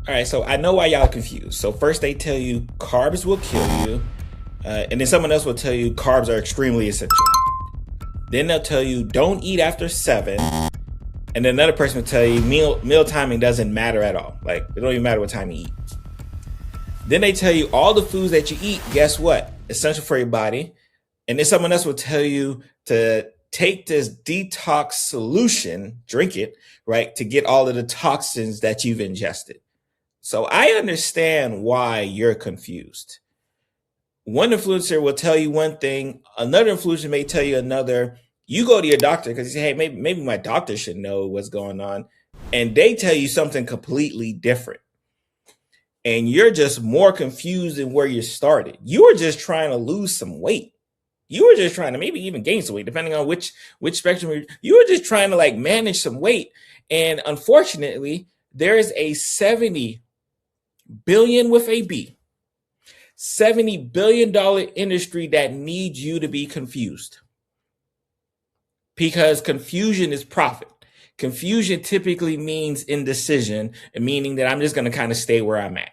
All right, so I know why y'all confused. So first they tell you carbs will kill you, and then someone else will tell you carbs are extremely essential. Then they'll tell you don't eat after 7, and then another person will tell you meal timing doesn't matter at all. Like it don't even matter what time you eat. Then they tell you all the foods that you eat, guess what? Essential for your body. And then someone else will tell you to take this detox solution, drink it, right, to get all of the toxins that you've ingested. So I understand why you're confused. One influencer will tell you one thing, another influencer may tell you another. You go to your doctor because you say, hey, maybe my doctor should know what's going on. And they tell you something completely different. And you're just more confused than where you started. You were just trying to lose some weight. You were just trying to maybe even gain some weight, depending on which spectrum you were just trying to like manage some weight. And unfortunately, there is a 70 billion with a B, $70 billion industry that needs you to be confused. Because confusion is profit. Confusion typically means indecision, meaning that I'm just going to kind of stay where I'm at.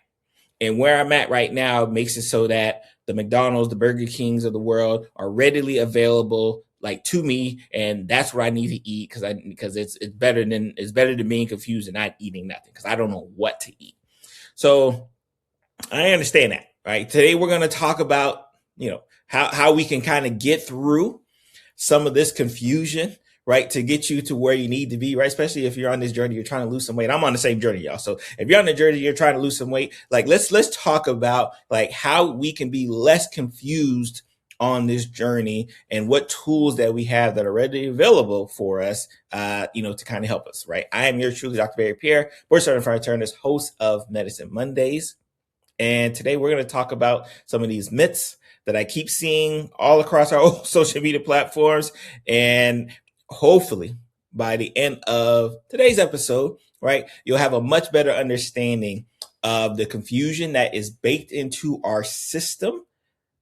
And where I'm at right now makes it so that the McDonald's, the Burger Kings of the world are readily available like to me, and that's what I need to eat because it's better than being confused and not eating nothing because I don't know what to eat. So I understand that. Right. Today we're going to talk about, how we can kind of get through some of this confusion, right, to get you to where you need to be, right? Especially if you're on this journey, you're trying to lose some weight. I'm on the same journey, y'all. So if you're on the journey, you're trying to lose some weight, like let's talk about like how we can be less confused on this journey and what tools that we have that are readily available for us, to kind of help us, right? I am yours truly, Dr. Barry Pierre, board certified internist, host of Medicine Mondays. And today we're going to talk about some of these myths that I keep seeing all across our social media platforms. And hopefully by the end of today's episode, right, you'll have a much better understanding of the confusion that is baked into our system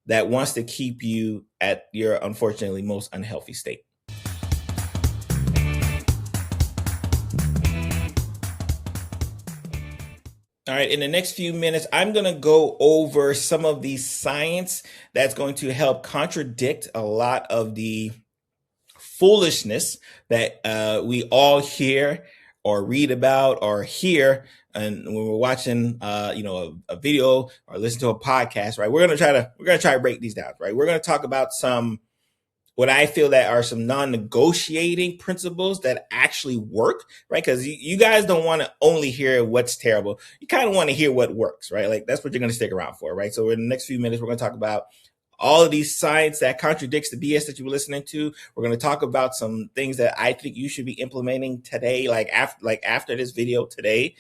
that wants to keep you at your unfortunately most unhealthy state. All right, in the next few minutes, I'm going to go over some of the science that's going to help contradict a lot of the foolishness that we all hear or read about or hear. And when we're watching, a video or listen to a podcast, right, we're going to try to break these down, right? We're going to talk about what I feel that are some non-negotiating principles that actually work, right? Because you guys don't want to only hear what's terrible. You kind of want to hear what works, right? Like that's what you're going to stick around for, right? So in the next few minutes, we're going to talk about all of these science that contradicts the BS that you were listening to. We're going to talk about some things that I think you should be implementing today, like after this video today.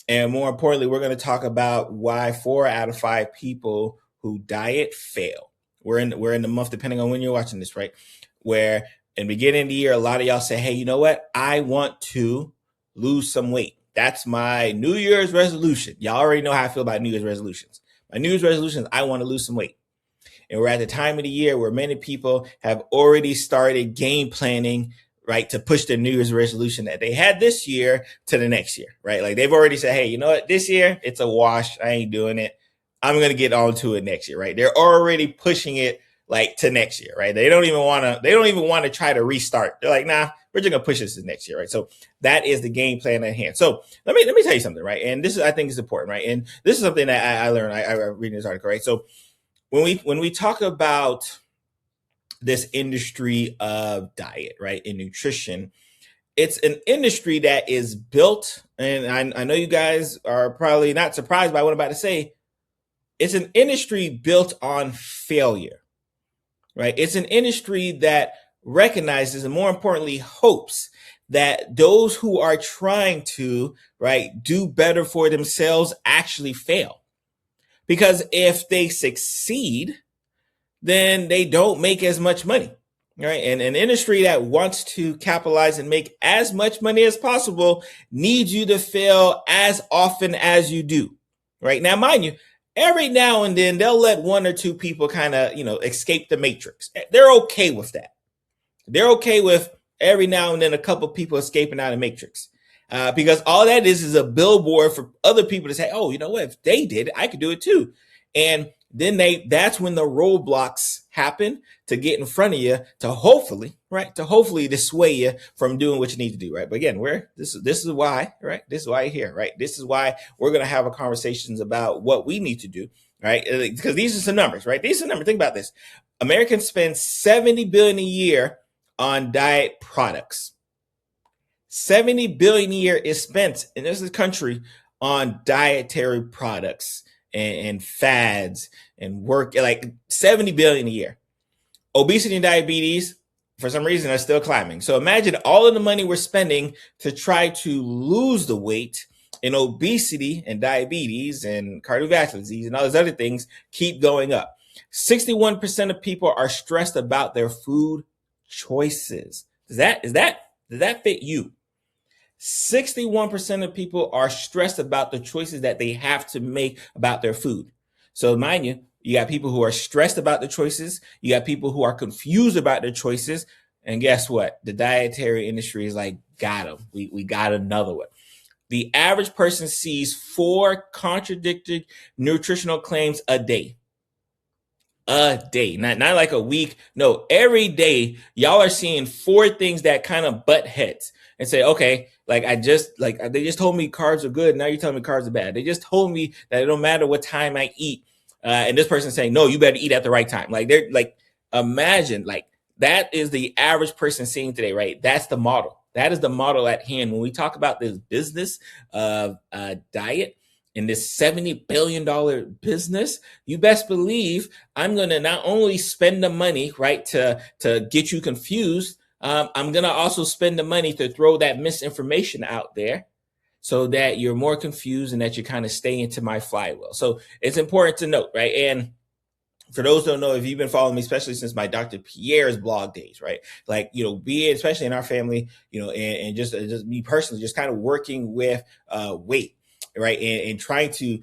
And more importantly, we're going to talk about why 4 out of 5 people who diet fail. We're in the month, depending on when you're watching this, right? Where in the beginning of the year, a lot of y'all say, hey, you know what? I want to lose some weight. That's my New Year's resolution. Y'all already know how I feel about New Year's resolutions. My New Year's resolution is I want to lose some weight. And we're at the time of the year where many people have already started game planning, right, to push their New Year's resolution that they had this year to the next year, right? Like they've already said, hey, you know what? This year, it's a wash. I ain't doing it. I'm going to get on to it next year, right? They're already pushing it like to next year, right? They don't even want to try to restart. They're like, nah, we're just going to push this to next year, right? So that is the game plan at hand. So let me tell you something, right? And this is, I think is important, right? And this is something that I learned, I read this article, right? So when we talk about this industry of diet, right, and nutrition, it's an industry that is built, and I know you guys are probably not surprised by what I'm about to say. It's an industry built on failure, right? It's an industry that recognizes and more importantly hopes that those who are trying to, right, do better for themselves actually fail. Because if they succeed, then they don't make as much money, right? And an industry that wants to capitalize and make as much money as possible needs you to fail as often as you do, right? Now, mind you, every now and then they'll let 1 or 2 people kind of, escape the matrix. They're okay with that. They're okay with every now and then a couple people escaping out of the matrix. because all that is a billboard for other people to say, oh, you know what, if they did it, I could do it too. And then that's when the roadblocks happen to get in front of you to hopefully, right, to hopefully dissuade you from doing what you need to do, right? But again, this is why, right, this is why you're here, right? This is why we're going to have a conversations about what we need to do, right? Because these are some numbers, right? These are numbers. Think about this. Americans spend $70 billion a year on diet products. $70 billion a year is spent in this country on dietary products and fads and work, like $70 billion a year. Obesity and diabetes, for some reason, are still climbing. So imagine all of the money we're spending to try to lose the weight, and obesity and diabetes and cardiovascular disease and all those other things keep going up. 61% of people are stressed about their food choices. Does that fit you? 61% of people are stressed about the choices that they have to make about their food. So mind you, you got people who are stressed about the choices. You got people who are confused about their choices. And guess what? The dietary industry is like, got them. We got another one. The average person sees 4 contradictory nutritional claims a day. A day, not like a week. No, every day, y'all are seeing 4 things that kind of butt heads and say, okay, like they just told me carbs are good. Now you're telling me carbs are bad. They just told me that it don't matter what time I eat. And this person saying, no, you better eat at the right time. Like they're like, imagine, like that is the average person seeing today, right? That's the model. That is the model at hand. When we talk about this business of diet, in this $70 billion business, you best believe I'm going to not only spend the money, right, to get you confused, I'm going to also spend the money to throw that misinformation out there so that you're more confused and that you kind of stay into my flywheel. So it's important to note, right? And for those who don't know, if you've been following me, especially since my Dr. Pierre's blog days, right? Like, especially in our family, and just me personally, just kind of working with weight, right? And trying to,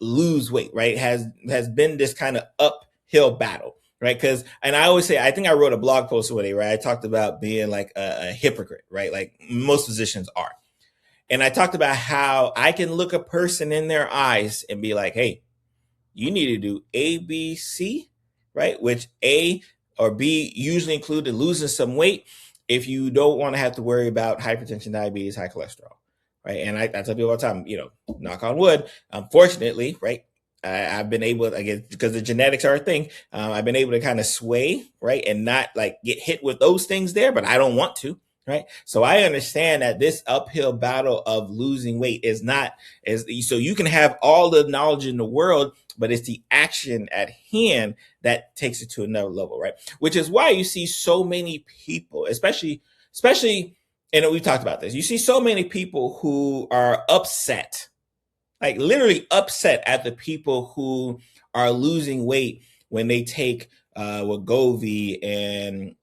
lose weight, right? Has been this kind of uphill battle, right? And I always say, I think I wrote a blog post one day, right? I talked about being like a hypocrite, right? Like most physicians are. And I talked about how I can look a person in their eyes and be like, hey, you need to do A, B, C, right? Which A or B usually included losing some weight if you don't want to have to worry about hypertension, diabetes, high cholesterol, right? And I tell people all the time, knock on wood, unfortunately, right? I've been able, again, because the genetics are a thing, I've been able to kind of sway, right? And not like get hit with those things there, but I don't want to. Right. So I understand that this uphill battle of losing weight is not so you can have all the knowledge in the world, but it's the action at hand that takes it to another level. Right. Which is why you see so many people, especially, and we've talked about this. You see so many people who are upset, like literally upset at the people who are losing weight when they take Wegovy and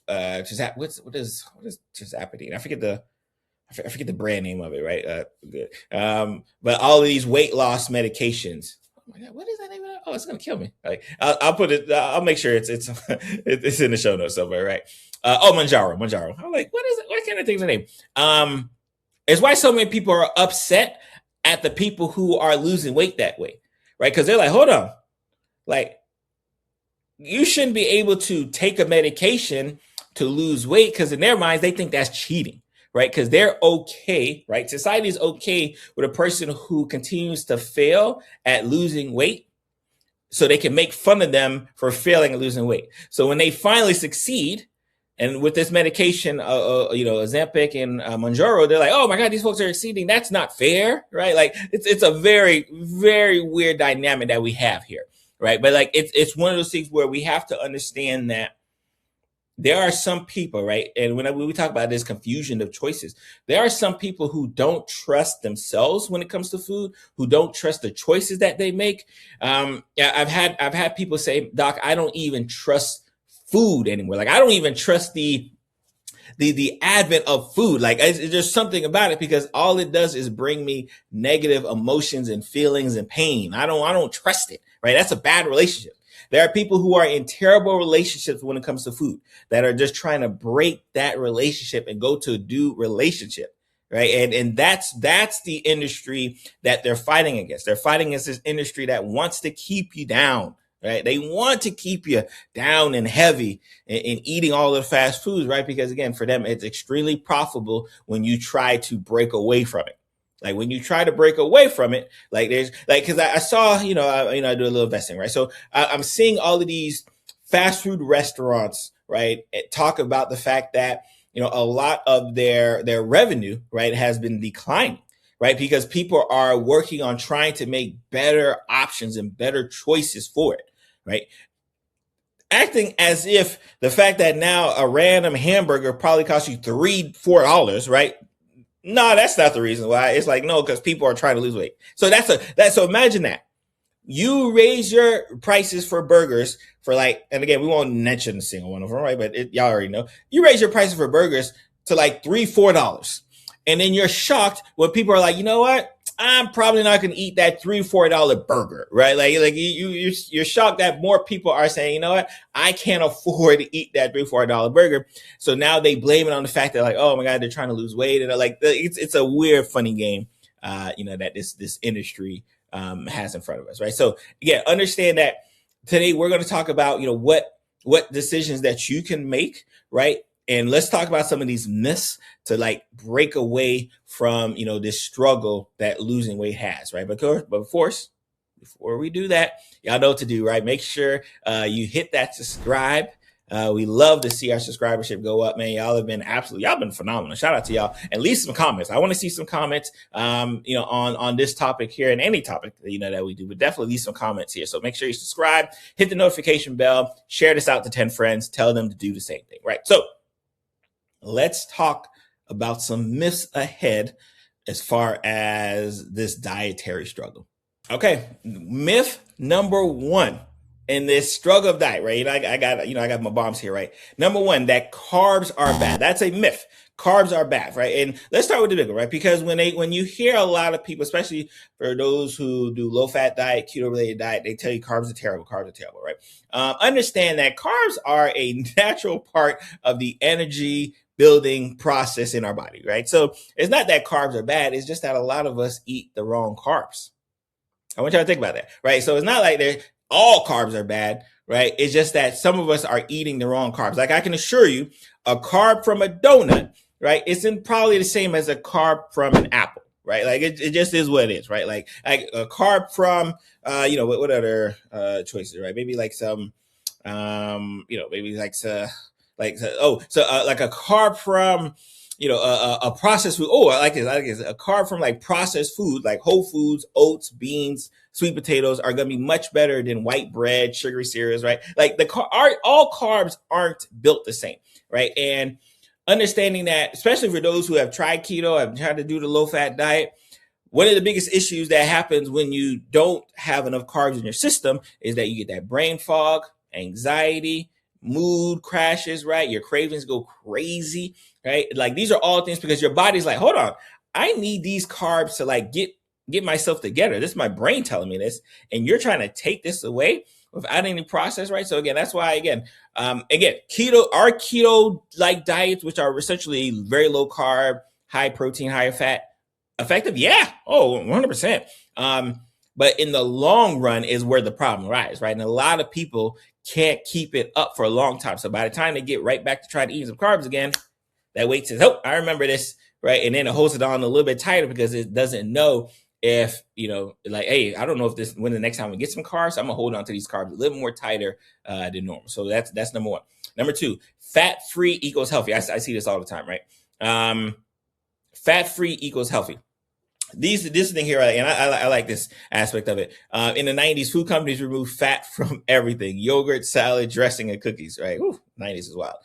what is Tizapidine? I forget the brand name of it, right? Good. But all of these weight loss medications. Oh my God, what is that name? Oh, it's gonna kill me. Like, I'll put it. I'll make sure it's it's in the show notes somewhere, right? Mounjaro. I'm like, what is it? What kind of thing's the name? It's why so many people are upset at the people who are losing weight that way, right? Because they're like, hold on, like you shouldn't be able to take a medication to lose weight, because in their minds, they think that's cheating, right? Because they're okay, right? Society is okay with a person who continues to fail at losing weight, so they can make fun of them for failing at losing weight. So when they finally succeed, and with this medication, Ozempic and Mounjaro, they're like, oh my God, these folks are succeeding. That's not fair, right? Like it's a very, very weird dynamic that we have here, right? But like it's one of those things where we have to understand that there are some people, right? And when we talk about this confusion of choices, there are some people who don't trust themselves when it comes to food, who don't trust the choices that they make. I've had people say, Doc, I don't even trust food anymore. Like I don't even trust the advent of food. Like it's just something about it, because all it does is bring me negative emotions and feelings and pain. I don't trust it, right? That's a bad relationship. There are people who are in terrible relationships when it comes to food that are just trying to break that relationship and go to a new relationship. right? And that's the industry that they're fighting against. They're fighting against this industry that wants to keep you down, right? They want to keep you down and heavy in eating all of the fast foods, right? Because again, for them, it's extremely profitable when you try to break away from it. Like when you try to break away from it, like there's like, cause I saw, I do a little investing, right? So I'm seeing all of these fast food restaurants, right, talk about the fact that, a lot of their revenue, right, has been declining, right? Because people are working on trying to make better options and better choices for it, right? Acting as if the fact that now a random hamburger probably costs you $3-4, right? No, that's not the reason why. It's like, no, because people are trying to lose weight. So so imagine that. You raise your prices for burgers for like, and again, we won't mention a single one of them, right? But y'all already know. You raise your prices for burgers to like $3-4. And then you're shocked when people are like, you know what? I'm probably not going to eat that $3-4 burger, right? Like you're shocked that more people are saying, you know what? I can't afford to eat that $3-4 burger. So now they blame it on the fact that like, oh my God, they're trying to lose weight. And like, it's a weird, funny game, that this industry has in front of us, right? So again, understand that today we're going to talk about, what decisions that you can make, right? And let's talk about some of these myths to like break away from, this struggle that losing weight has, right? But of course, before we do that, y'all know what to do, right? Make sure you hit that subscribe. We love to see our subscribership go up, man. Y'all been phenomenal. Shout out to y'all, and leave some comments. I want to see some comments, on this topic here and any topic that we do, but definitely leave some comments here. So make sure you subscribe, hit the notification bell, share this out to 10 friends, tell them to do the same thing, right? So let's talk about some myths ahead as far as this dietary struggle. Okay. Myth number one in this struggle of diet, right? I got my bombs here, right? Number one, that carbs are bad. That's a myth. Carbs are bad, right? And let's start with the big one, right? Because when you hear a lot of people, especially for those who do low fat diet, keto related diet, they tell you carbs are terrible, right? Understand that carbs are a natural part of the energy building process in our body, right? So it's not that carbs are bad. It's just that a lot of us eat the wrong carbs. I want y'all to think about that, right? So it's not like all carbs are bad, right? It's just that some of us are eating the wrong carbs. Like I can assure you, a carb from a donut, right, isn't probably the same as a carb from an apple, right? Like it just is what it is, right? Like a carb from, what other choices, right? Maybe like some, maybe like like a carb from, a processed food. Oh, I like this. A carb from like processed food, like whole foods, oats, beans, sweet potatoes are going to be much better than white bread, sugary cereals, right? Like all carbs aren't built the same, right? And understanding that, especially for those who have tried keto, have tried to do the low fat diet, one of the biggest issues that happens when you don't have enough carbs in your system is that you get that brain fog, anxiety, mood crashes, right? Your cravings go crazy, right? Like these are all things because your body's like, hold on, I need these carbs to like get myself together. This is my brain telling me this, and you're trying to take this away without any process, right? So again, that's why our keto like diets, which are essentially very low carb, high protein, higher fat, effective, yeah, 100%. But in the long run is where the problem lies, right? And a lot of people can't keep it up for a long time. So by the time they get right back to trying to eat some carbs again, that weight says, oh, I remember this, right? And then it holds it on a little bit tighter because it doesn't know if, like, hey, I don't know if when the next time we get some carbs, I'm gonna hold on to these carbs a little more tighter than normal. So that's number one. Number two, fat-free equals healthy. I see this all the time, right? Fat-free equals healthy. This thing here, and I like this aspect of it. In the 90s, food companies removed fat from everything: yogurt, salad, dressing, and cookies. Right? Ooh, 90s is wild.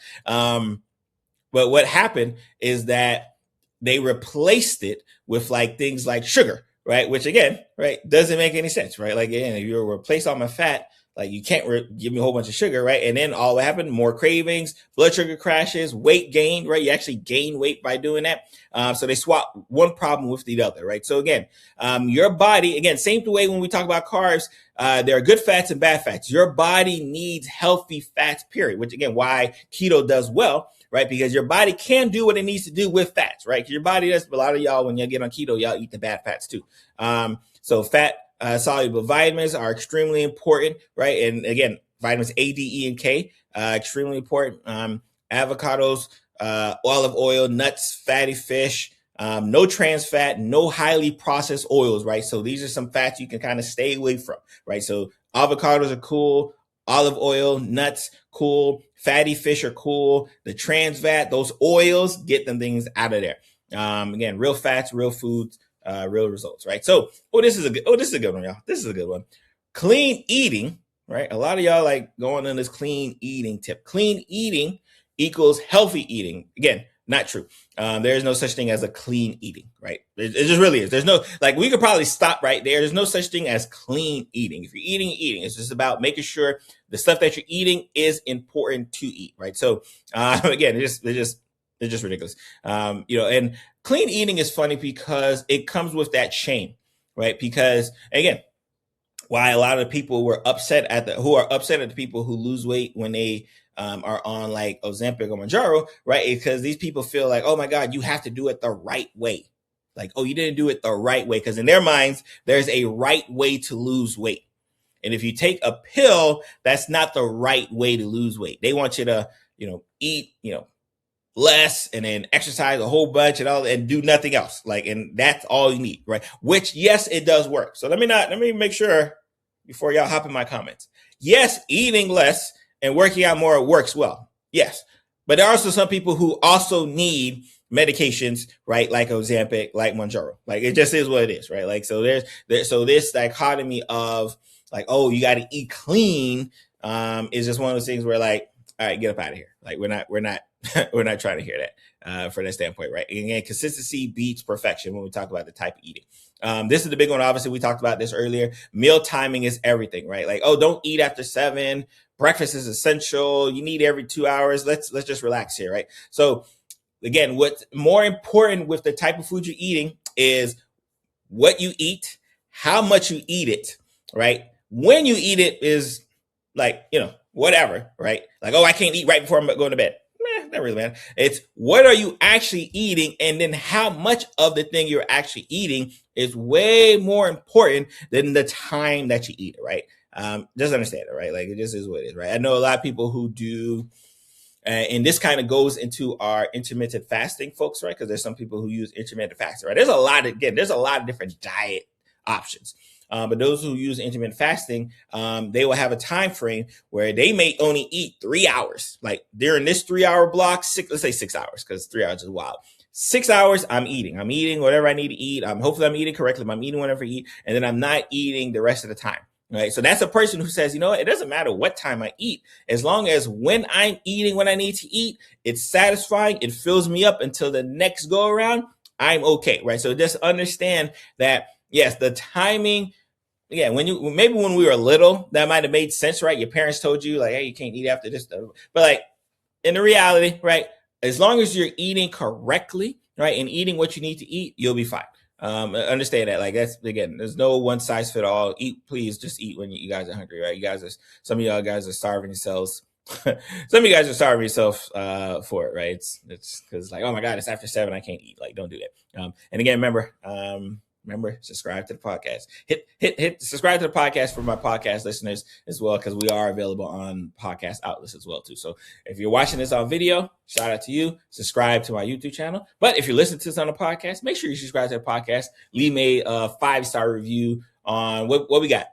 But what happened is that they replaced it with like things like sugar, right? Which again, right, doesn't make any sense, right? Like, again, if you replace all my fat Like you can't give me a whole bunch of sugar, right? And then all what happened, more cravings, blood sugar crashes, weight gain, right? You actually gain weight by doing that. So they swap one problem with the other, right? So again, your body, again, same way when we talk about carbs, there are good fats and bad fats. Your body needs healthy fats, period, which again, why keto does well, right? Because your body can do what it needs to do with fats, right? Your body does, a lot of y'all, when you get on keto, y'all eat the bad fats too. So fat soluble vitamins are extremely important, right? And again, vitamins A, D, E, and K, extremely important. Avocados, olive oil, nuts, fatty fish, no trans fat, no highly processed oils, right? So these are some fats you can kind of stay away from, right? So avocados are cool, olive oil, nuts, cool, fatty fish are cool, the trans fat, those oils, get them things out of there. Again, real fats, real foods, real results, right? So, this is a good one, y'all. This is a good one. Clean eating, right? A lot of y'all like going on this clean eating tip. Clean eating equals healthy eating. Again, not true. There is no such thing as a clean eating, right? It just really is. There's no, like, we could probably stop right there. There's no such thing as clean eating. If you're eating, it's just about making sure the stuff that you're eating is important to eat, right? So, again, it's just ridiculous. And clean eating is funny because it comes with that shame, right? Because again, why a lot of people were upset at the people who lose weight when they are on like Ozempic or Mounjaro, right? Because these people feel like, oh my God, you have to do it the right way. Like, oh, you didn't do it the right way. Because in their minds, there's a right way to lose weight. And if you take a pill, that's not the right way to lose weight. They want you to, eat, less and then exercise a whole bunch and do nothing else. Like, and that's all you need, right? Which, yes, it does work. So let me make sure before y'all hop in my comments. Yes, eating less and working out more works well. Yes. But there are also some people who also need medications, right? Like Ozempic, like Mounjaro. Like, it just is what it is, right? Like, so so this dichotomy of like, oh, you got to eat clean, is just one of those things where like, all right, get up out of here. Like, we're not we're not trying to hear that for that standpoint, right? And again, consistency beats perfection when we talk about the type of eating. This is the big one. Obviously, we talked about this earlier. Meal timing is everything, right? Like, oh, don't eat after 7. Breakfast is essential. You need every 2 hours. Let's just relax here, right? So again, what's more important with the type of food you're eating is what you eat, how much you eat it, right? When you eat it is like, whatever, right? Like, oh, I can't eat right before I'm going to bed. Not really, man. It's what are you actually eating, and then how much of the thing you're actually eating is way more important than the time that you eat it, right? Just understand it, right? Like, it just is what it is, right? I know a lot of people who do, and this kind of goes into our intermittent fasting folks, right? Because there's some people who use intermittent fasting, right? There's a lot of different diet options. But those who use intermittent fasting, they will have a time frame where they may only eat 3 hours. Like, during this 3 hour block, let's say 6 hours, because 3 hours is wild. 6 hours, I'm eating whatever I need to eat. Hopefully I'm eating correctly. I'm eating whatever I eat, and then I'm not eating the rest of the time. Right. So that's a person who says, it doesn't matter what time I eat, as long as when I'm eating when I need to eat, it's satisfying. It fills me up until the next go around. I'm okay. Right. So just understand that, yes, the timing. Yeah, maybe when we were little, that might have made sense, right? Your parents told you, like, hey, you can't eat after this stuff. But like, in the reality, right, as long as you're eating correctly, right, and eating what you need to eat, you'll be fine. Understand that. Like, that's, again, there's no one size fit all. Please just eat when you guys are hungry, right? Some of y'all guys are starving yourselves. Some of you guys are starving yourself for it, right? It's because like, oh my God, it's after 7, I can't eat. Like, don't do that. And again, remember, subscribe to the podcast. Hit subscribe to the podcast for my podcast listeners as well, because we are available on podcast outlets as well too. So if you're watching this on video, shout out to you. Subscribe to my YouTube channel. But if you're listening to this on the podcast, make sure you subscribe to the podcast. Leave me a 5-star review on what we got.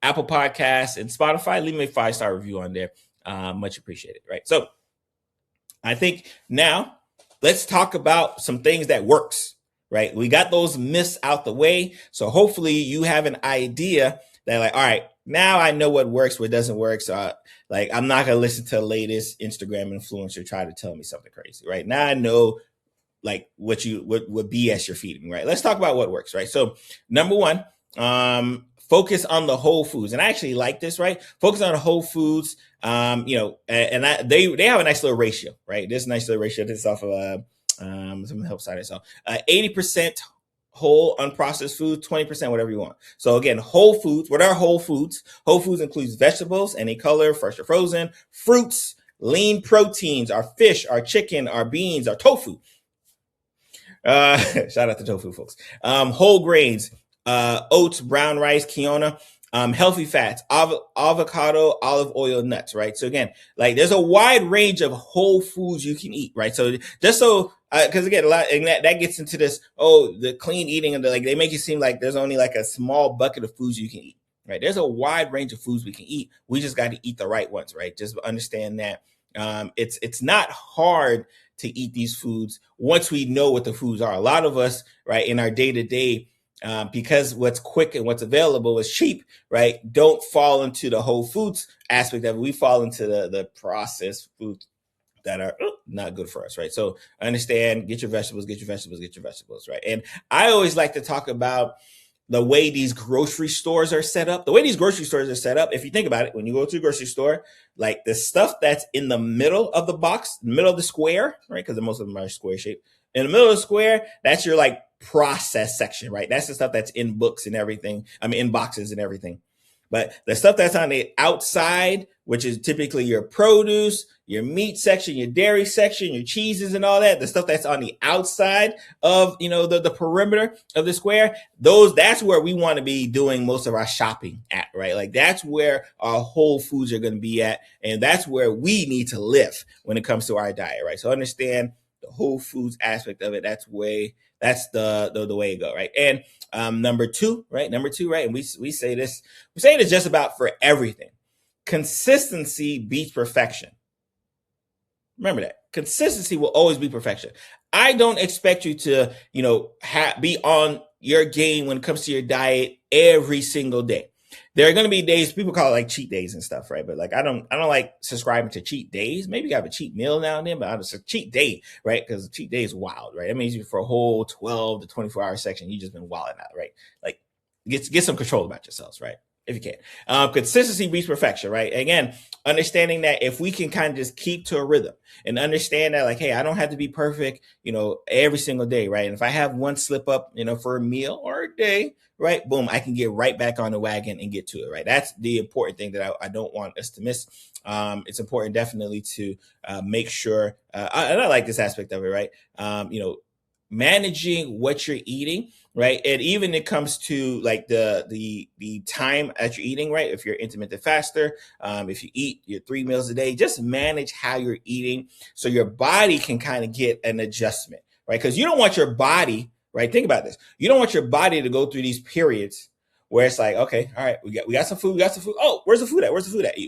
Apple Podcasts and Spotify. Leave me a 5-star review on there. Much appreciated. Right. So I think now let's talk about some things that works. Right. We got those myths out the way. So hopefully you have an idea that, like, all right, now I know what works, what doesn't work. So I'm not going to listen to the latest Instagram influencer try to tell me something crazy. Right. Now I know like what BS you're feeding. Right. Let's talk about what works. Right. So number one, focus on the whole foods. And I actually like this, right? Focus on the whole foods. They have a nice little ratio, right? This nice little ratio. This is off of some help side. So 80% whole unprocessed food, 20% whatever you want. So again, whole foods. What are whole foods? Whole foods includes vegetables, any color, fresh or frozen, fruits, lean proteins, our fish, our chicken, our beans, our tofu. Shout out to tofu folks. Whole grains, oats, brown rice, quinoa, healthy fats, avocado, olive oil, nuts, right? So again, like there's a wide range of whole foods you can eat, right? So just so, because again, a lot, and that gets into this, the clean eating, and like they make it seem like there's only like a small bucket of foods you can eat, right? There's a wide range of foods we can eat. We just got to eat the right ones, right? Just understand that it's not hard to eat these foods once we know what the foods are. A lot of us, right, in our day to day, because what's quick and what's available is cheap, right, don't fall into the whole foods aspect of it. We fall into the processed foods that are not good for us, right? So understand, get your vegetables, right? And I always like to talk about the way these grocery stores are set up. The way these grocery stores are set up, if you think about it, when you go to a grocery store, like the stuff that's in the middle of the box, middle of the square, right? Because most of them are square shaped. In the middle of the square, that's your like process section, right? That's the stuff that's in books and everything. I mean, in boxes and everything. But the stuff that's on the outside, which is typically your produce, your meat section, your dairy section, your cheeses and all that, the stuff that's on the outside of, the perimeter of the square, that's where we want to be doing most of our shopping at, right? Like that's where our whole foods are going to be at. And that's where we need to live when it comes to our diet, right? So understand the whole foods aspect of it. That's the way to go, right? And number two, right? And we say this just about for everything. Consistency beats perfection. Remember that. Consistency will always be perfection. I don't expect you to, be on your game when it comes to your diet every single day. There are going to be days, people call it like cheat days and stuff, right? But like, I don't like subscribing to cheat days. Maybe you have a cheat meal now and then, but it's a cheat day, right? Because cheat day is wild, right? That means you for a whole 12 to 24 hour section, you just been wilding out, right? Like get some control about yourselves, right? If you can. Consistency beats perfection, right? Again, understanding that if we can kind of just keep to a rhythm and understand that like, hey, I don't have to be perfect, every single day, right? And if I have one slip up, for a meal or a day, right, boom, I can get right back on the wagon and get to it, right? That's the important thing that I don't want us to miss. It's important definitely to make sure, and I like this aspect of it, right? Managing what you're eating, right? And even it comes to like the time that you're eating, right? If you're intermittent faster, if you eat your 3 meals a day, just manage how you're eating so your body can kind of get an adjustment, right? Because you don't want your body, right? Think about this. You don't want your body to go through these periods where it's like, okay, all right, we got some food. Oh, where's the food at?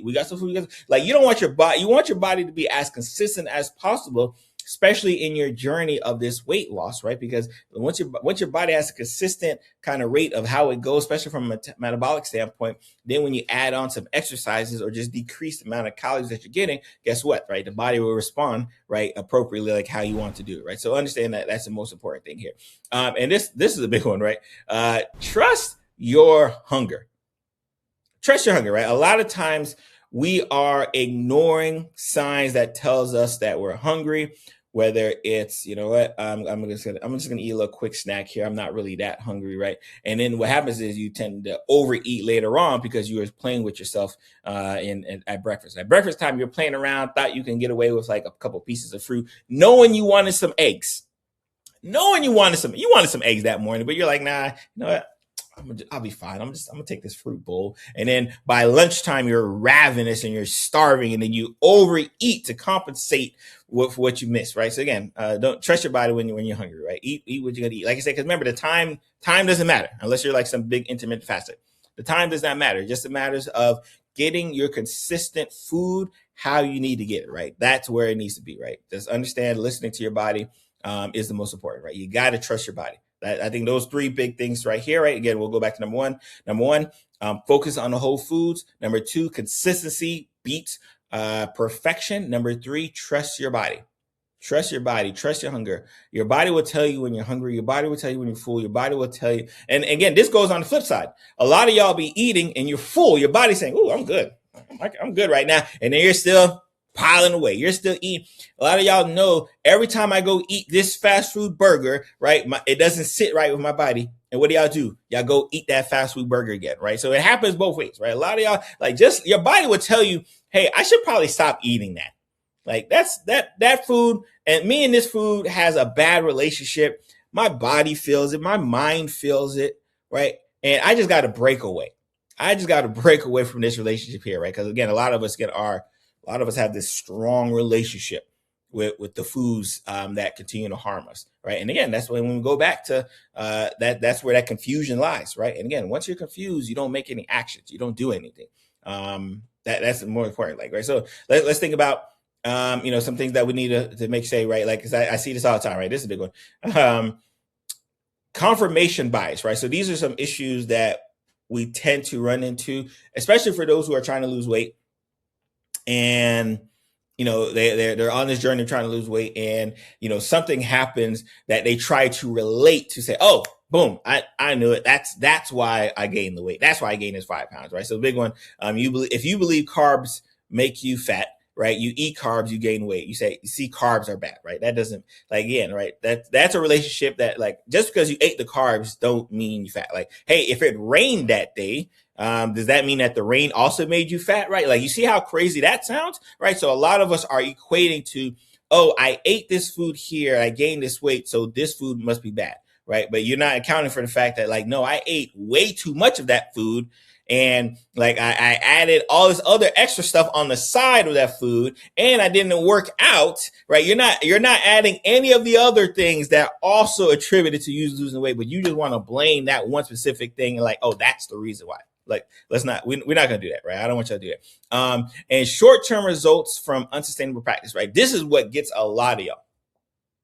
We got some food. Like you don't want your body. You want your body to be as consistent as possible, especially in your journey of this weight loss, right? Because once your body has a consistent kind of rate of how it goes, especially from a metabolic standpoint, then when you add on some exercises or just decrease the amount of calories that you're getting, guess what, right? The body will respond, right, appropriately like how you want to do it, right? So understand that that's the most important thing here. And this is a big one, right? Trust your hunger. Trust your hunger, right? A lot of times we are ignoring signs that tells us that we're hungry, whether it's, I'm just gonna eat a little quick snack here. I'm not really that hungry, right? And then what happens is you tend to overeat later on because you were playing with yourself at breakfast. At breakfast time, you're playing around, thought you can get away with like a couple pieces of fruit, knowing you wanted some eggs. You wanted some eggs that morning, but you're like, nah, you know what? I'll be fine. I'm gonna take this fruit bowl. And then by lunchtime, you're ravenous and you're starving, and then you overeat to compensate for what you missed, right? So again, don't trust your body when you're hungry, right? Eat what you're gonna eat. Like I said, because remember, the time doesn't matter unless you're like some big intermittent faster. The time does not matter. Just a matters of getting your consistent food how you need to get it, right? That's where it needs to be, right? Just understand listening to your body is the most important, right? You got to trust your body. I think those 3 big things right here, right? Again, we'll go back to number one, focus on the whole foods. Number 2, consistency beats perfection. Number 3, trust your body. Trust your body. Trust your hunger. Your body will tell you when you're hungry. Your body will tell you when you're full. Your body will tell you. And again, this goes on the flip side. A lot of y'all be eating and you're full. Your body's saying, "Ooh, I'm good. I'm good right now." And then you're still piling away. You're still eating. A lot of y'all know every time I go eat this fast food burger, right, it doesn't sit right with my body. And what do? Y'all go eat that fast food burger again, right? So it happens both ways, right? A lot of y'all, like, just your body will tell you, "Hey, I should probably stop eating that." Like that food, and me and this food has a bad relationship. My body feels it, my mind feels it, right? And I just got to break away. I just got to break away from this relationship here, right? Because again, a lot of us have this strong relationship with the foods that continue to harm us, right? And again, that's when we go back to that's where that confusion lies, right? And again, once you're confused, you don't make any actions, you don't do anything. That's more important, like, right? So let's think about some things that we need to make say, right? Like, because I see this all the time, right? This is a big one. Confirmation bias, right? So these are some issues that we tend to run into, especially for those who are trying to lose weight. And, they're on this journey trying to lose weight, and, something happens that they try to relate to, say, "Oh, boom, I knew it. That's why I gained the weight. That's why I gained this 5 pounds," right? So the big one, if you believe carbs make you fat, right? You eat carbs, you gain weight. You see carbs are bad, right? That doesn't, like, again, right? That's a relationship that, like, just because you ate the carbs don't mean you fat. Like, hey, if it rained that day, does that mean that the rain also made you fat, right? Like, you see how crazy that sounds, right? So a lot of us are equating to, "Oh, I ate this food here, I gained this weight, so this food must be bad," right? But you're not accounting for the fact that, like, no, I ate way too much of that food. And like I added all this other extra stuff on the side of that food, and I didn't work out, right? You're not adding any of the other things that also attributed to you losing weight, but you just want to blame that one specific thing and, like, "Oh, that's the reason why." Like, we're not gonna do that, right? I don't want y'all to do that. And short-term results from unsustainable practice, right? This is what gets a lot of y'all.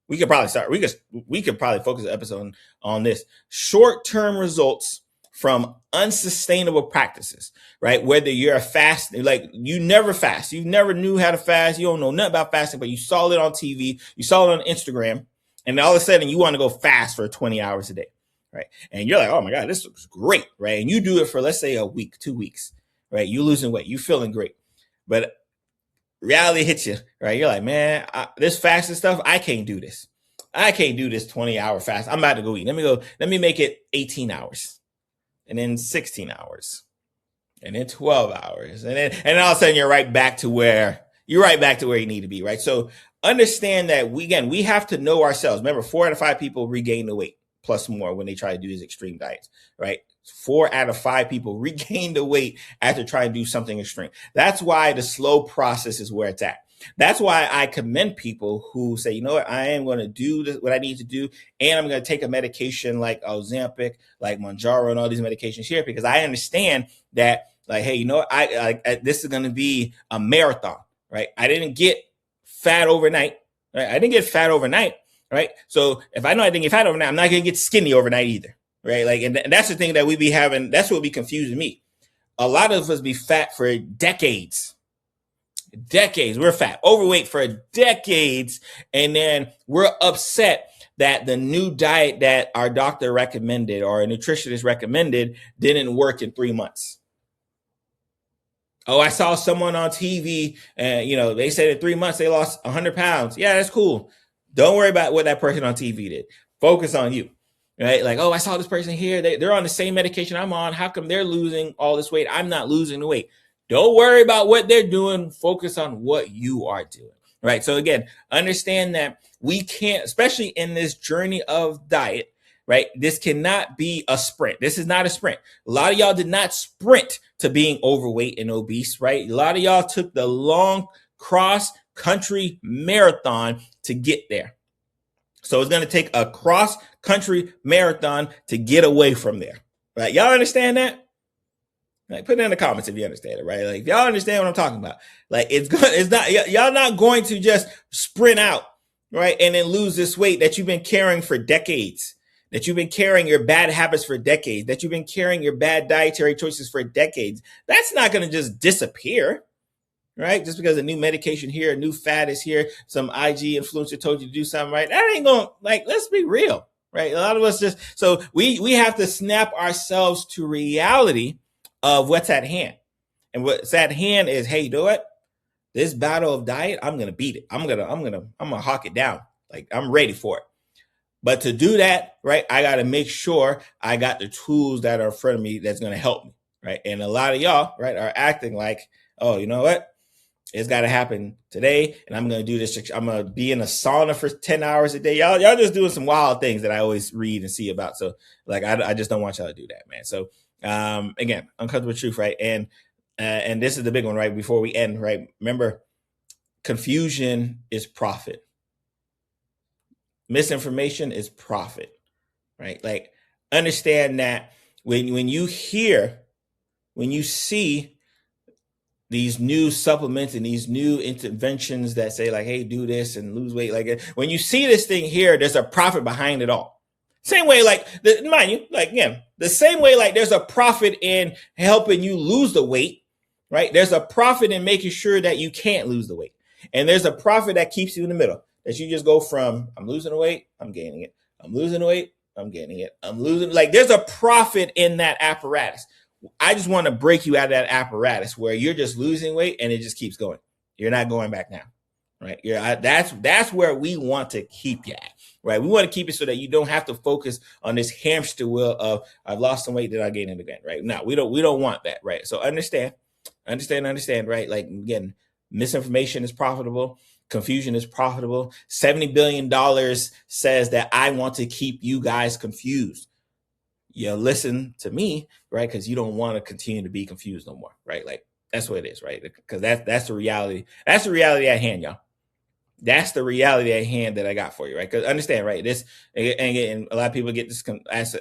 We could probably start. We could probably focus the episode on this. Short-term results from unsustainable practices, right? Whether you're a fast, like, you never fast, you never knew how to fast, you don't know nothing about fasting, but you saw it on TV, you saw it on Instagram, and all of a sudden you want to go fast for 20 hours a day, right? And you're like, "Oh my God, this looks great," right? And you do it for, let's say, a week, 2 weeks, right? You losing weight, you feeling great, but reality hits you, right? You're like, "Man, this fasting stuff, I can't do this. I can't do this 20-hour fast. I'm about to go eat. Let me make it 18 hours. And then 16 hours, and then 12 hours. And then all of a sudden you're right back to where you need to be, right? So understand that we have to know ourselves. Remember, 4 out of 5 people regain the weight plus more when they try to do these extreme diets, right? 4 out of 5 people regain the weight after trying to do something extreme. That's why the slow process is where it's at. That's why I commend people who say, "You know what, I am going to do what I need to do, and I'm going to take a medication like Ozempic, like Mounjaro, and all these medications here, because I understand that, like, hey, you know what, this is going to be a marathon, right? I didn't get fat overnight, right? Right? So if I know I didn't get fat overnight, I'm not going to get skinny overnight either, right? Like, and that's the thing that we be having. That's what be confusing me. A lot of us be fat for decades. We're fat, overweight for decades, and then we're upset that the new diet that our doctor recommended or a nutritionist recommended didn't work in 3 months. "Oh, I saw someone on TV and, they said in 3 months they lost 100 pounds. Yeah, that's cool. Don't worry about what that person on TV did. Focus on you, right? Like, "Oh, I saw this person here. They're on the same medication I'm on. How come they're losing all this weight? I'm not losing the weight." Don't worry about what they're doing. Focus on what you are doing, right? So again, understand that we can't, especially in this journey of diet, right? This cannot be a sprint. This is not a sprint. A lot of y'all did not sprint to being overweight and obese, right? A lot of y'all took the long cross-country marathon to get there. So it's going to take a cross-country marathon to get away from there, right? Y'all understand that? Like, put it in the comments if you understand it, right? Like, if y'all understand what I'm talking about, like, y'all not going to just sprint out, right? And then lose this weight that you've been carrying for decades, that you've been carrying your bad habits for decades, that you've been carrying your bad dietary choices for decades. That's not going to just disappear. right? Just because a new medication here, a new fad is here, some IG influencer told you to do something, right? That ain't going, like, let's be real, right? A lot of us just, so we have to snap ourselves to reality of what's at hand. And what's at hand is, hey, you know what? This battle of diet, I'm gonna beat it. I'm gonna hawk it down. Like, I'm ready for it. But to do that, right, I got to make sure I got the tools that are in front of me that's going to help me, right? And a lot of y'all, right, are acting like, oh, you know what? It's got to happen today, and I'm going to do this. I'm going to be in a sauna for 10 hours a day. Y'all just doing some wild things that I always read and see about. So, like, I just don't want y'all to do that, man. So, again, uncomfortable truth, right? And this is the big one, right? Before we end, right? Remember, confusion is profit. Misinformation is profit, right? Like, understand that when you see these new supplements and these new interventions that say, like, hey, do this and lose weight, like, when you see this thing here, there's a profit behind it all. Same way, like, mind you, like, again, the same way, like, there's a profit in helping you lose the weight, right? There's a profit in making sure that you can't lose the weight. And there's a profit that keeps you in the middle, that you just go from, I'm losing the weight, I'm gaining it. I'm losing the weight, I'm gaining it. I'm losing, like, there's a profit in that apparatus. I just want to break you out of that apparatus where you're just losing weight and it just keeps going. You're not going back now, right? That's where we want to keep you at, right? We want to keep it so that you don't have to focus on this hamster wheel of, I've lost some weight, then I gain it again, right? No, we don't want that, right? So understand, right? Like, again, misinformation is profitable. Confusion is profitable. $70 billion says that I want to keep you guys confused. Listen to me, right? Because you don't want to continue to be confused no more, right? Like, that's what it is, right? Because that's the reality. That's the reality at hand, y'all. That's the reality at hand that I got for you, right? Because understand, right? This, and a lot of people get this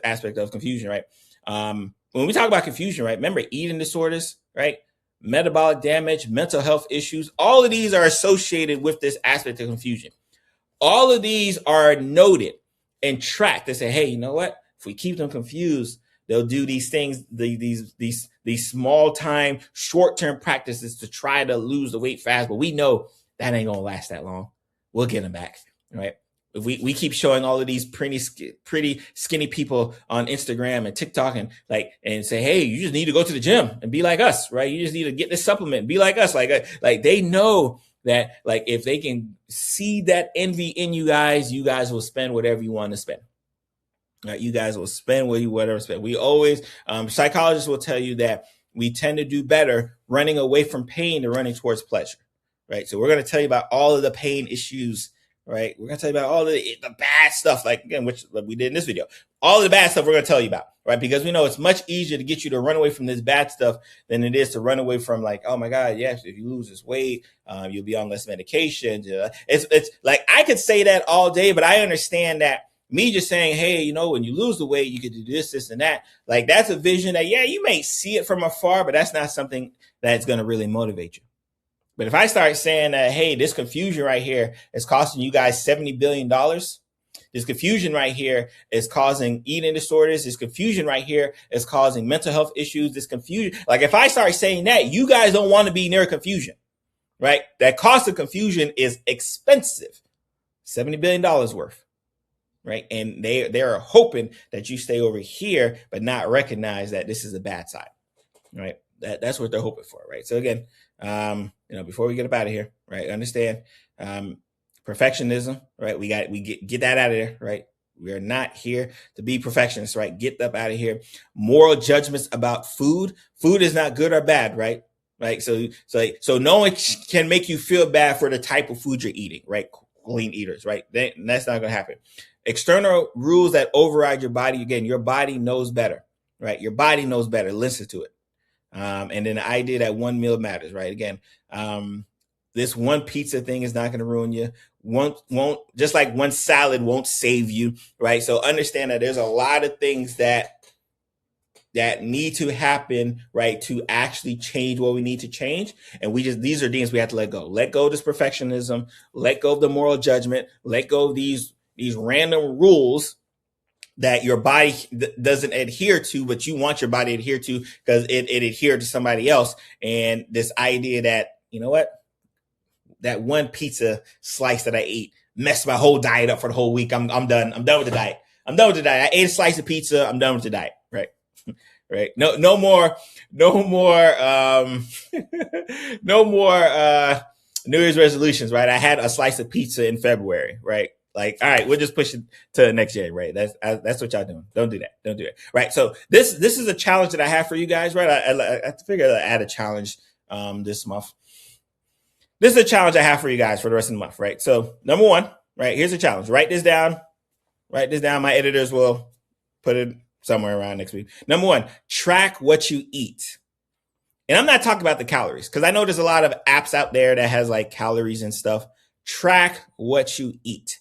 aspect of confusion, right? When we talk about confusion, right? Remember, eating disorders, right? Metabolic damage, mental health issues, all of these are associated with this aspect of confusion. All of these are noted and tracked. They say, hey, you know what? If we keep them confused, they'll do these things, these small time, short-term practices to try to lose the weight fast. But we know that ain't gonna last that long. We'll get them back, right? If we keep showing all of these pretty skinny people on Instagram and TikTok and say, hey, you just need to go to the gym and be like us, right? You just need to get this supplement and be like us. Like they know that, like, if they can see that envy in you guys will spend whatever you want to spend. Right? You guys will spend whatever spend. We always, psychologists will tell you that we tend to do better running away from pain than running towards pleasure, right? So we're going to tell you about all of the pain issues, right? We're going to tell you about all of the bad stuff, like, again, which we did in this video. All of the bad stuff we're going to tell you about, right? Because we know it's much easier to get you to run away from this bad stuff than it is to run away from, like, oh my God, yes, if you lose this weight, you'll be on less medication. It's like, I could say that all day, but I understand that me just saying, hey, when you lose the weight, you get to do this, and that. Like, that's a vision that, yeah, you may see it from afar, but that's not something that's going to really motivate you. But if I start saying that, hey, this confusion right here is costing you guys $70 billion. This confusion right here is causing eating disorders. This confusion right here is causing mental health issues. This confusion, like, if I start saying that, you guys don't want to be near confusion, right? That cost of confusion is expensive, $70 billion worth. Right. And they're hoping that you stay over here, but not recognize that this is a bad side. Right. That's what they're hoping for. Right. So again, before we get up out of here, right, understand perfectionism. Right. We get that out of there. Right. We are not here to be perfectionists. Right. Get up out of here. Moral judgments about food. Food is not good or bad. Right. Right. So no one can make you feel bad for the type of food you're eating. Right. Clean eaters. Right. That's not going to happen. External rules that override your body. Again, your body knows better, right? Your body knows better. Listen to it. And then the idea that one meal matters, right? Again, this one pizza thing is not going to ruin you. Won't just like one salad won't save you, right? So understand that there's a lot of things that need to happen, right, to actually change what we need to change. And these are things we have to let go. Let go of this perfectionism. Let go of the moral judgment. Let go of these random rules that your body doesn't adhere to, but you want your body to adhere to because it adhered to somebody else. And this idea that you know what? That one pizza slice that I ate messed my whole diet up for the whole week. I'm done. I'm done with the diet. I'm done with the diet. I ate a slice of pizza. I'm done with the diet. Right. Right. No more, no more New Year's resolutions, right? I had a slice of pizza in February, right? Like, all right, we'll just push it to next year, right? That's what y'all doing. Don't do that. Don't do it. Right. So this is a challenge that I have for you guys, right? I figured I'd add a challenge this month. This is a challenge I have for you guys for the rest of the month, right? So number one, right, here's a challenge. Write this down. Write this down. My editors will put it somewhere around next week. Number one, track what you eat. And I'm not talking about the calories because I know there's a lot of apps out there that has like calories and stuff. Track what you eat.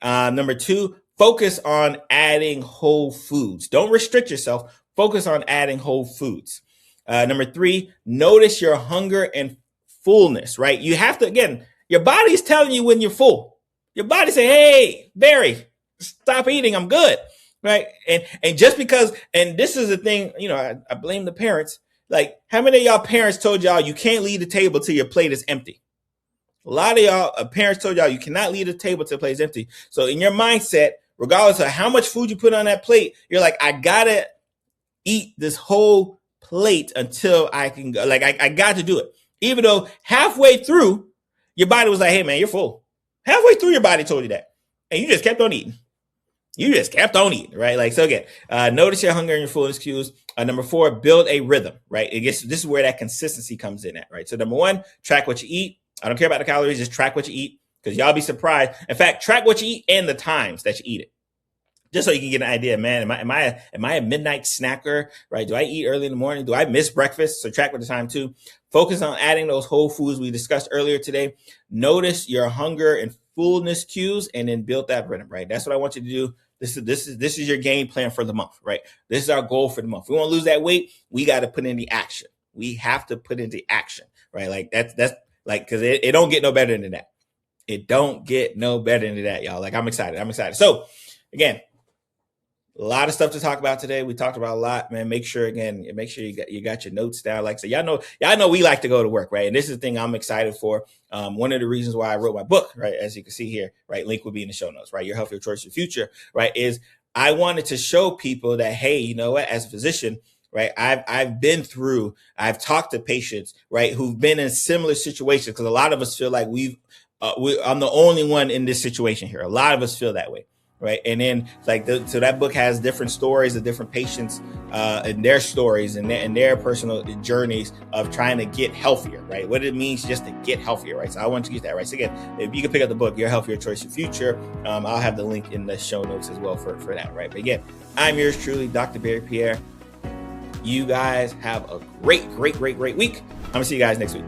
Number two, focus on adding whole foods. Don't restrict yourself. Focus on adding whole foods. Number three, notice your hunger and fullness, right? You have to, again, your body's telling you when you're full. Your body say, hey, Barry, stop eating. I'm good. Right. And just because, and this is the thing, you know, I blame the parents. Like, how many of y'all parents told y'all you can't leave the table till your plate is empty? A lot of y'all parents told y'all you cannot leave the table till the plate is empty. So in your mindset, regardless of how much food you put on that plate, you're like, I gotta eat this whole plate until I can go. Like, I got to do it. Even though halfway through, your body was like, hey, man, you're full. Halfway through, your body told you that. And you just kept on eating. You just kept on eating, right? Like, so again, notice your hunger and your fullness cues. Number four, build a rhythm, right? This is where that consistency comes in at, right? So number one, track what you eat. I don't care about the calories, just track what you eat because y'all be surprised. In fact, track what you eat and the times that you eat it. Just so you can get an idea, man, am I a midnight snacker, right? Do I eat early in the morning? Do I miss breakfast? So track with the time too. Focus on adding those whole foods we discussed earlier today. Notice your hunger and fullness cues and then build that rhythm, right? That's what I want you to do. This is your game plan for the month, right? This is our goal for the month. If we want to lose that weight, we got to put in the action. We have to put into action, right? Like that's like, cause it don't get no better than that. It don't get no better than that, y'all. Like I'm excited. So again, a lot of stuff to talk about today. We talked about a lot, man. Make sure you got your notes down. Like, so y'all know we like to go to work, right? And this is the thing I'm excited for. One of the reasons why I wrote my book, right? As you can see here, right? Link will be in the show notes, right? Your healthier choice, your future, right? Is I wanted to show people that, hey, you know what? As a physician, right? I've talked to patients, right? Who've been in similar situations because a lot of us feel like I'm the only one in this situation here. A lot of us feel that way. Right. And then so that book has different stories of different patients and their stories and their personal journeys of trying to get healthier. Right. What it means just to get healthier. Right. So I want to get that. Right. So again, if you can pick up the book, Your Healthier Choice, Your Future, I'll have the link in the show notes as well for that. Right. But again, I'm yours truly, Dr. Barry Pierre. You guys have a great week. I'm going to see you guys next week.